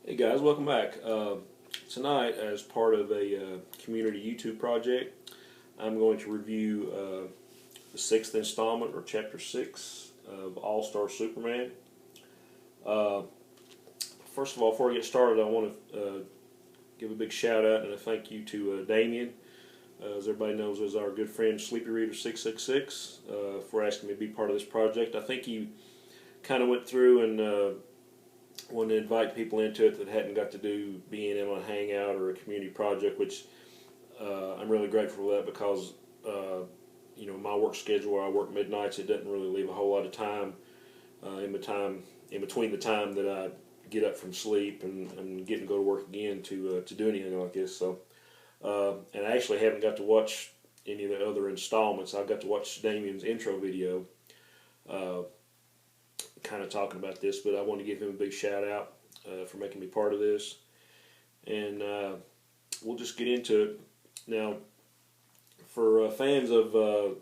Hey guys, welcome back. Tonight, as part of a community YouTube project, I'm going to review the sixth installment, or chapter 6 of All-Star Superman. Uh, First of all, before I get started, I want to give a big shout out and a thank you to Damien. As everybody knows, is our good friend Sleepy Reader 666 for asking me to be part of this project. I think he kind of went through and wanted to invite people into it that hadn't got to do being in on a hangout or a community project, which I'm really grateful for that because my work schedule where I work midnights, it doesn't really leave a whole lot of time in between the time that I get up from sleep and get and go to work again to do anything like this. So and I actually haven't got to watch any of the other installments. I got to watch Damien's intro video. Kind of talking about this, but I want to give him a big shout out for making me part of this, and we'll just get into it now. For fans of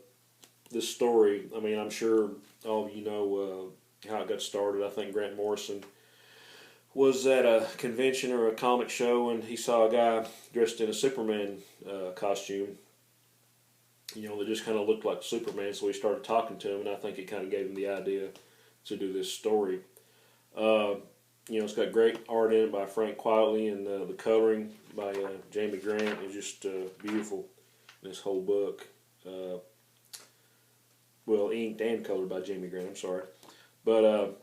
this story, I mean, I'm sure all of you know how it got started. I think Grant Morrison was at a convention or a comic show, and he saw a guy dressed in a Superman costume, that just kind of looked like Superman. So he started talking to him, and I think it kind of gave him the idea to do this story. It's got great art in it by Frank Quitely, and the coloring by Jamie Grant is just beautiful in this whole book. Inked and colored by Jamie Grant, I'm sorry. But,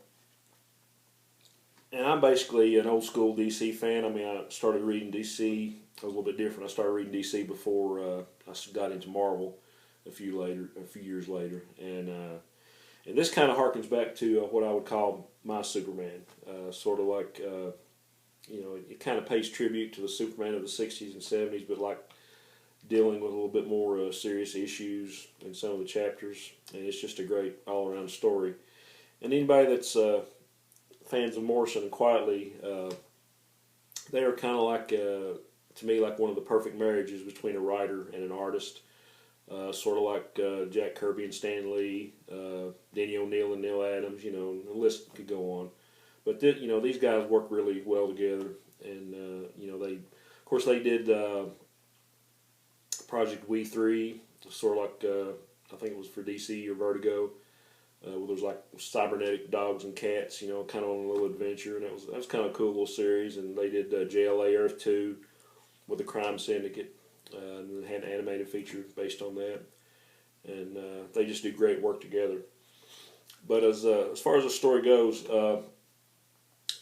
and I'm basically an old school DC fan. I mean, I started reading DC a little bit different. I started reading DC before I got into Marvel a few years later. And this kind of harkens back to what I would call my Superman. Sort of like, it kind of pays tribute to the Superman of the 60s and 70s, but like dealing with a little bit more serious issues in some of the chapters. And it's just a great all-around story. And anybody that's fans of Morrison and Quitely, they are kind of like, to me, like one of the perfect marriages between a writer and an artist. Sort of like Jack Kirby and Stan Lee, Denny O'Neil and Neil Adams, the list could go on. But these guys work really well together, and they did Project We 3, sort of like I think it was for DC or Vertigo, where there's like cybernetic dogs and cats, kind of on a little adventure, and that was kind of a cool little series. And they did JLA Earth 2 with the Crime Syndicate. And had an animated feature based on that, and they just do great work together. But as far as the story goes,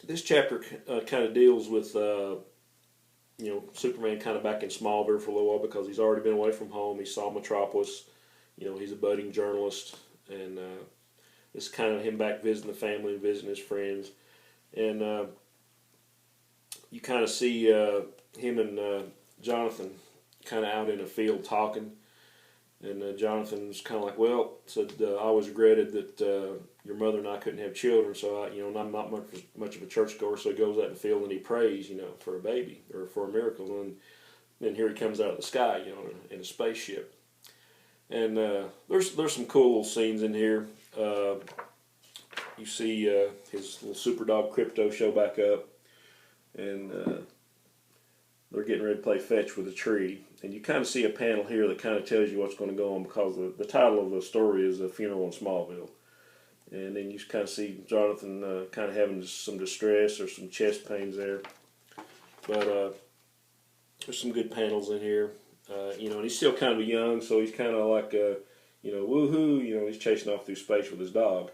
this chapter kind of deals with Superman kind of back in Smallville for a little while because he's already been away from home. He saw Metropolis. He's a budding journalist, and it's kind of him back visiting the family and visiting his friends, and you kind of see him and Jonathan kind of out in a field talking, and Jonathan's kind of like, well, said, I always regretted that your mother and I couldn't have children, so I'm not much of a churchgoer, so he goes out in the field and he prays, for a baby or for a miracle, and then here he comes out of the sky, in a spaceship, and there's some cool little scenes in here. You see his little super dog Crypto show back up, and they're getting ready to play fetch with a tree. And you kind of see a panel here that kind of tells you what's going to go on because the title of the story is A Funeral in Smallville. And then you kind of see Jonathan kind of having some distress or some chest pains there. But there's some good panels in here. And he's still kind of young, so he's kind of like, woohoo, he's chasing off through space with his dog.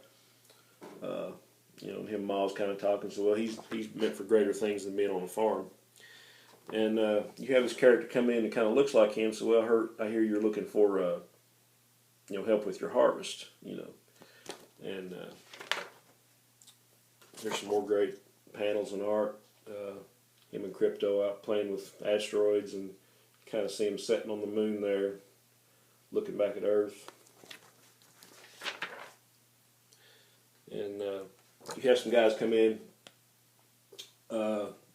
And him and Miles kind of talking, so, well, he's meant for greater things than being on a farm. And you have this character come in and kind of looks like him. So, well, I hear you're looking for, help with your harvest, And there's some more great panels and art. Him and Crypto out playing with asteroids, and kind of see him sitting on the moon there, looking back at Earth. And you have some guys come in.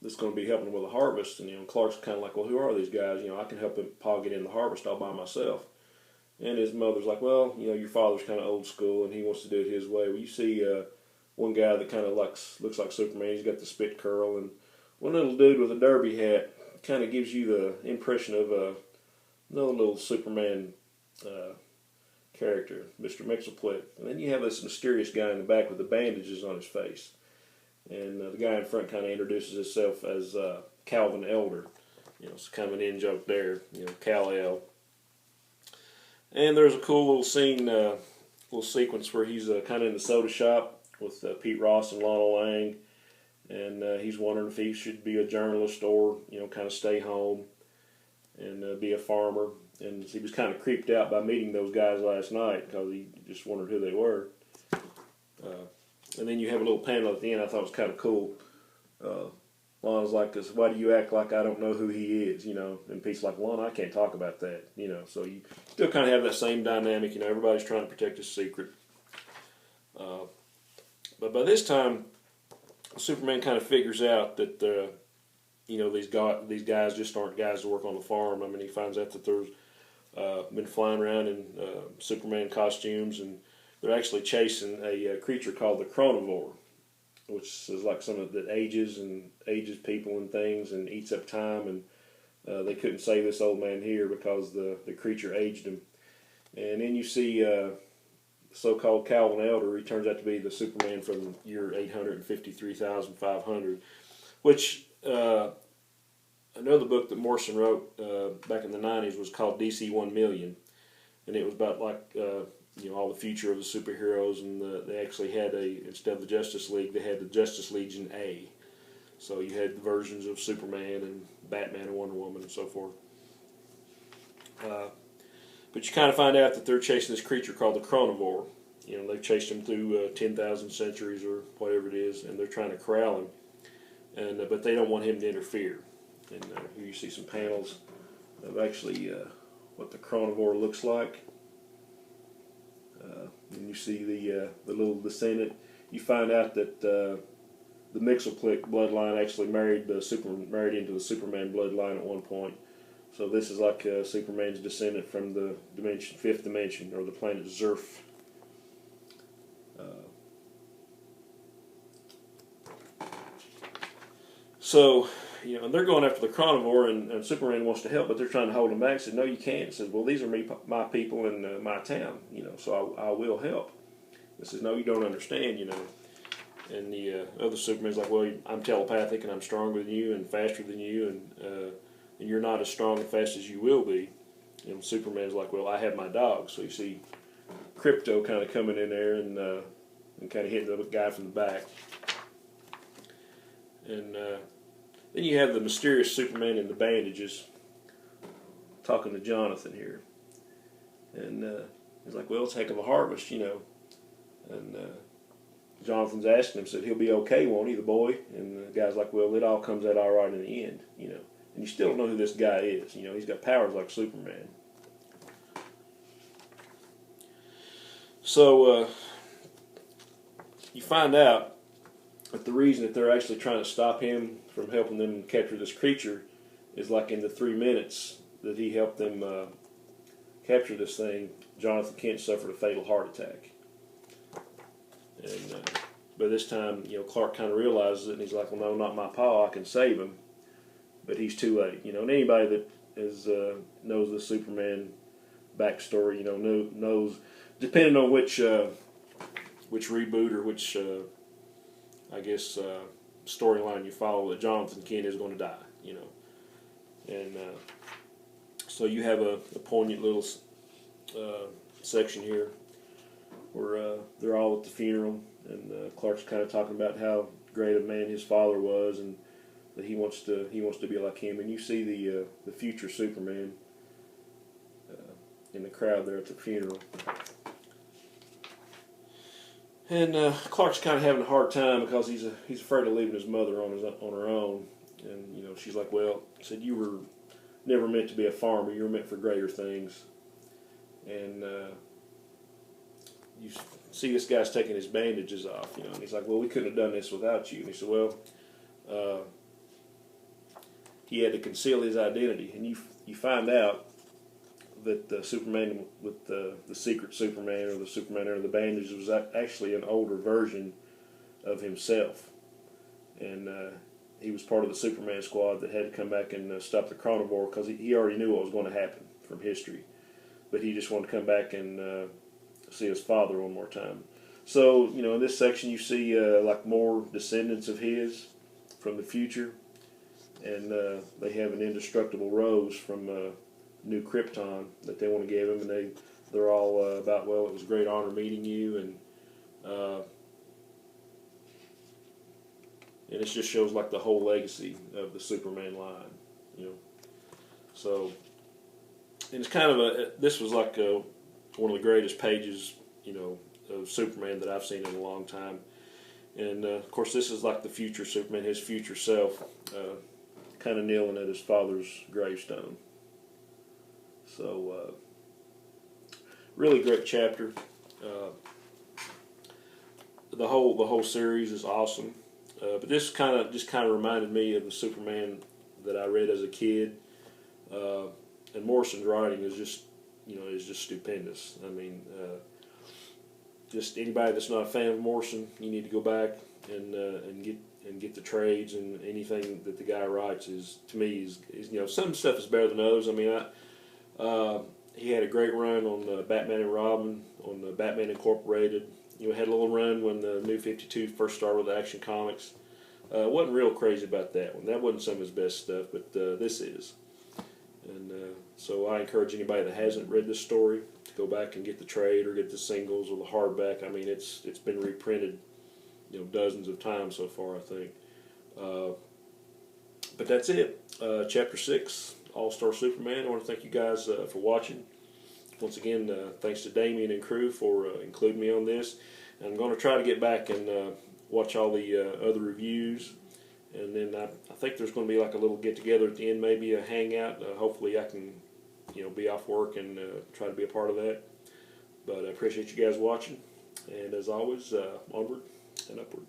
That's going to be helping with the harvest, and Clark's kind of like, well, who are these guys? I can help Pa get in the harvest all by myself. And his mother's like, well, your father's kind of old school, and he wants to do it his way. Well, you see one guy that kind of looks like Superman. He's got the spit curl, and one little dude with a derby hat kind of gives you the impression of another little Superman character, Mr. Mxyzptlk. And then you have this mysterious guy in the back with the bandages on his face. And the guy in front kind of introduces himself as Calvin Elder. It's kind of an in-joke there, Kal-El. And there's a cool little scene, little sequence where he's kind of in the soda shop with Pete Ross and Lana Lang. And he's wondering if he should be a journalist or, kind of stay home and be a farmer. And he was kind of creeped out by meeting those guys last night because he just wondered who they were. And then you have a little panel at the end I thought was kind of cool. Lana's like, why do you act like I don't know who he is, And Pete's like, Lana, I can't talk about that, So you still kind of have that same dynamic, everybody's trying to protect his secret. But by this time, Superman kind of figures out that these guys just aren't guys to work on the farm. I mean, he finds out that there's been flying around in Superman costumes, and they're actually chasing a creature called the Chronivore, which is like something that ages people and things and eats up time. And they couldn't save this old man here because the creature aged him. And then you see so-called Calvin Elder. He turns out to be the Superman from year 853,500, which another book that Morrison wrote back in the 90s was called DC 1 Million, and it was about all the future of the superheroes, and they actually had instead of the Justice League, they had the Justice Legion A. So you had the versions of Superman and Batman and Wonder Woman and so forth. But you kind of find out that they're chasing this creature called the Chronivore. They've chased him through 10,000 centuries or whatever it is, and they're trying to corral him. But they don't want him to interfere. And here you see some panels of actually what the Chronivore looks like. And you see the little descendant. You find out that the Mxyzptlk bloodline actually married into the Superman bloodline at one point. So this is like Superman's descendant from the fifth dimension, or the planet Zerf. And they're going after the Chronivore, and Superman wants to help, but they're trying to hold him back. Said, "No, you can't." He says, "Well, these are my people in my town, so I will help." He says, "No, you don't understand, And the other Superman's like, "Well, I'm telepathic, and I'm stronger than you, and faster than you, and you're not as strong and fast as you will be." And Superman's like, "Well, I have my dog." So you see Krypto kind of coming in there and kind of hitting the guy from the back. And then you have the mysterious Superman in the bandages talking to Jonathan here. And he's like, "Well, it's a heck of a harvest, And Jonathan's asking him, said, "He'll be okay, won't he, the boy?" And the guy's like, "Well, it all comes out all right in the end, And you still don't know who this guy is. He's got powers like Superman. So you find out that the reason that they're actually trying to stop him from helping them capture this creature is like in the 3 minutes that he helped them capture this thing, Jonathan Kent suffered a fatal heart attack. And by this time, Clark kind of realizes it, and he's like, "Well, no, not my pa. I can save him," but he's too late. And anybody that knows the Superman backstory, knows, depending on which reboot or which storyline you follow, that Jonathan Kent is going to die. And so you have a poignant little section here where they're all at the funeral, and Clark's kind of talking about how great a man his father was, and that he wants to be like him. And you see the future Superman in the crowd there at the funeral. And Clark's kind of having a hard time because he's afraid of leaving his mother on her own. And she's like, "Well," said, "you were never meant to be a farmer. You were meant for greater things." And you see this guy's taking his bandages off, and he's like, "Well, we couldn't have done this without you." And he said, "Well, he had to conceal his identity." And you find out that the Superman with the secret Superman, or the Superman under the bandages, was actually an older version of himself. And he was part of the Superman squad that had to come back and stop the Chronivore because he already knew what was going to happen from history. But he just wanted to come back and see his father one more time. So, in this section you see like more descendants of his from the future. And they have an indestructible rose from New Krypton that they want to give him. And they're all about, well, it was a great honor meeting you. And it just shows like the whole legacy of the Superman line, So, and it's kind of this was like one of the greatest pages, of Superman that I've seen in a long time. And of course, this is like the future Superman, his future self, kind of kneeling at his father's gravestone. So, really great chapter. The whole series is awesome. But this kind of reminded me of the Superman that I read as a kid. And Morrison's writing is just stupendous. I mean, just anybody that's not a fan of Morrison, you need to go back and get the trades, and anything that the guy writes is, to me, is some stuff is better than others. I mean, he had a great run on Batman and Robin, on Batman Incorporated. Had a little run when the New 52 first started with Action Comics. Wasn't real crazy about that one. That wasn't some of his best stuff, but this is. And so I encourage anybody that hasn't read this story to go back and get the trade or get the singles or the hardback. I mean, it's been reprinted, dozens of times so far, I think. But that's it. Chapter 6, All-Star Superman. I want to thank you guys for watching. Once again, thanks to Damien and crew for including me on this. And I'm going to try to get back and watch all the other reviews. And then I think there's going to be like a little get-together at the end, maybe a hangout. Hopefully I can, be off work and try to be a part of that. But I appreciate you guys watching. And as always, onward and upward.